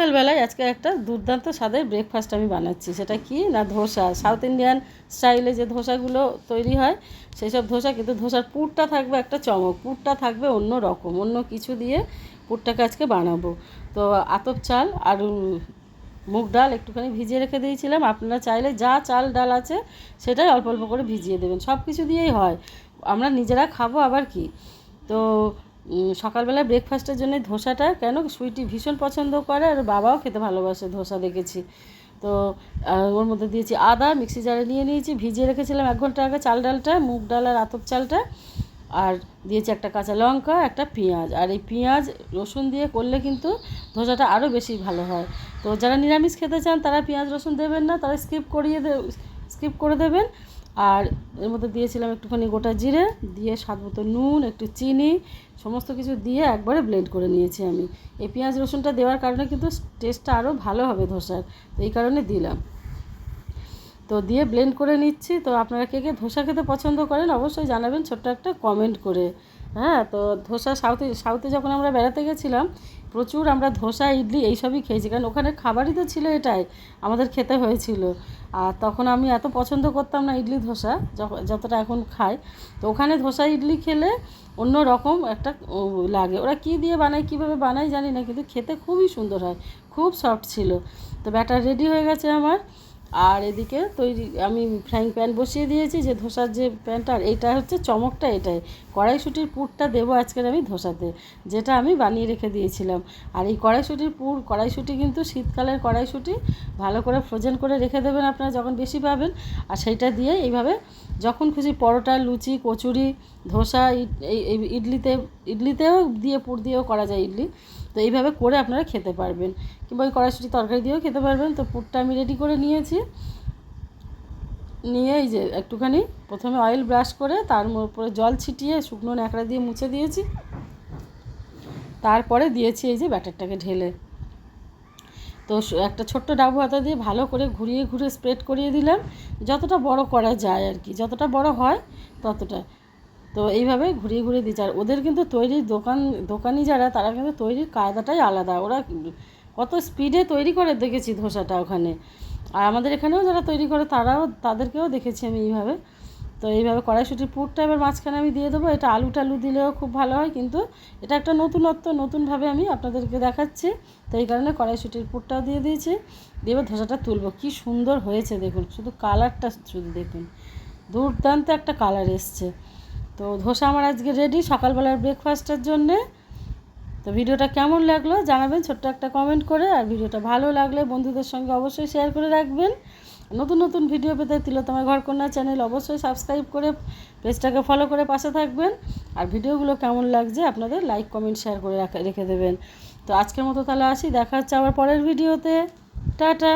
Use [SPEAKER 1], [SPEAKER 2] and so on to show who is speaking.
[SPEAKER 1] সকালবেলায় আজকে একটা দুর্দান্ত স্বাদের ব্রেকফাস্ট আমি বানাচ্ছি। সেটা কি না, ধোসা। সাউথ ইন্ডিয়ান স্টাইলে যে ধোসাগুলো তৈরি হয় সেই সব ধোসা, কিন্তু ধোসার পুরটা থাকবে একটা চমক, পুরটা থাকবে অন্য রকম, অন্য কিছু দিয়ে পুরটাকে আজকে বানাবো। তো আতপ চাল আর মুগ ডাল একটুখানি ভিজিয়ে রেখে দিয়েছিলাম। আপনারা চাইলে যা চাল ডাল আছে সেটাই অল্প অল্প করে ভিজিয়ে দেবেন, সব কিছু দিয়েই হয়, আমরা নিজেরা খাবো আবার কি। তো সকালবেলা ব্রেকফাস্টের জন্য ধোসাটা, কেন সুইটি ভীষণ পছন্দ করে আর বাবাও খেতে ভালোবাসে ধোসা, দেখেছি। তো ওর মধ্যে দিয়েছি আদা, মিক্সি জারে নিয়ে নিয়েছি, ভিজিয়ে রেখেছিলাম 1 ঘন্টা আগে চাল ডালটা, মুগ ডাল আর আতপ চালটা। আর দিয়েছি একটা কাঁচা লঙ্কা, একটা পেঁয়াজ। আর এই পেঁয়াজ রসুন দিয়ে করলে কিন্তু ধোসাটা আরও বেশি ভালো হয়। তো যারা নিরামিষ খেতে চান তারা পেঁয়াজ রসুন দেবেন না, তারা স্কিপ করে দেবেন। আর এর মধ্যে দিয়েছিলাম একটুখানি গোটা জিরে, দিয়ে স্বাদ মতো নুন, একটু চিনি, সমস্ত কিছু দিয়ে একবারে ব্লেন্ড করে নিয়েছি আমি। এই পেঁয়াজ রসুনটা দেওয়ার কারণে কিন্তু টেস্টটা আরও ভালো হবে ধোসার, তো এই কারণে দিলাম। তো দিয়ে ব্লেন্ড করে নিচ্ছি। তো আপনারা কে কে ধোসা খেতে পছন্দ করেন অবশ্যই জানাবেন ছোট্ট একটা কমেন্ট করে। হ্যাঁ, তো ধোসা সাউথে যখন আমরা বেড়াতে গেছিলাম প্রচুর আমরা ধোসা ইডলি এইসবই খেয়েছি, কারণ ওখানে খাবারই তো ছিল এটাই, আমাদের খেতে হয়েছিল। আর তখন আমি এত পছন্দ করতাম না ইডলি ধোসা যতটা এখন খাই। তো ওখানে ধোসা ইডলি খেলে অন্য রকম একটা লাগে। ওরা কী দিয়ে বানায়, কীভাবে বানায় জানি না, কিন্তু খেতে খুবই সুন্দর হয়, খুব সফট ছিল। তো ব্যাটার রেডি হয়ে গেছে আমার। আর এদিকে আমি ফ্রাইং প্যান বসিয়ে দিয়েছি, যে ধোসার যে প্যানটা, এইটা হচ্ছে চমকটা এটাই। কড়াইশুঁটির পুরটা দেবো আজকের আমি ধোসাতে, যেটা আমি বানিয়ে রেখে দিয়েছিলাম। আর এই কড়াইশুঁটি কিন্তু শীতকালের কড়াইশুঁটি, ভালো করে ফ্রোজেন করে রেখে দেবেন আপনারা যখন বেশি পাবেন। আর সেইটা দিয়ে এইভাবে যখন খুশি পরোটা, লুচি, কচুরি, ধোসা, ইডলিতেও দিয়ে পুর দিয়েও করা যায় ইডলি। তো এইভাবে করে আপনারা খেতে পারবেন, কিংবা ওই কড়াইশুঁটি তরকারি দিয়েও খেতে পারবেন। তো পুরটা আমি রেডি করে নিয়েছি, নিয়ে এই যে একটুখানি প্রথমে অয়েল ব্রাশ করে তার উপরে জল ছিটিয়ে শুকনো ন্যাকড়া দিয়ে মুছে দিয়েছি। তারপরে দিয়েছি এই যে ব্যাটারটাকে ঢেলে। তো একটা ছোট্ট ডাবু হাতা দিয়ে ভালো করে ঘুরিয়ে স্প্রেড করিয়ে দিলাম, যতটা বড় করা যায় আর কি, যতটা বড় হয় ততটা। তো এইভাবে ঘুরিয়ে দিচ্ছি। আর ওদের কিন্তু তৈরির দোকানি যারা, তারা কিন্তু তৈরির কায়দাটাই আলাদা, ওরা কত স্পিডে তৈরি করে দেখেছি ধোসাটা ওখানে। আর আমাদের এখানেও যারা তৈরি করে তাদেরকেও দেখেছি আমি এইভাবে। তো এইভাবে কড়াইশুঁটির পুরটা এবার মাঝখানে আমি দিয়ে দেবো। এটা আলু টালু দিলেও খুব ভালো হয়, কিন্তু এটা একটা নতুনভাবে আমি আপনাদেরকে দেখাচ্ছি, তো এই কারণে কড়াইশুঁটির পুরটাও দিয়ে দিয়েছি। দিয়ে এবার ধোসাটা তুলবো। কি সুন্দর হয়েছে দেখুন, শুধু কালারটা শুধু দেখুন, দুর্দান্ত একটা কালার এসছে। তো ধোসা আমার আজকে রেডি সকালবেলার ব্রেকফাস্টের জন্যে। তো ভিডিওটা কেমন লাগলো জানাবেন ছোট্ট একটা কমেন্ট করে। আর ভিডিওটা ভালো লাগলে বন্ধুদের সঙ্গে অবশ্যই শেয়ার করে রাখবেন। নতুন ভিডিও পেতে তিলোত্তমা ঘরকন্যা চ্যানেল অবশ্যই সাবস্ক্রাইব করে পেজটাকে ফলো করে পাশে থাকবেন। আর ভিডিওগুলো কেমন লাগছে আপনাদের লাইক কমেন্ট শেয়ার করে রেখে দেবেন। তো আজকের মতো তাহলে আসি, দেখা হচ্ছে আবার পরের ভিডিওতে। টাটা।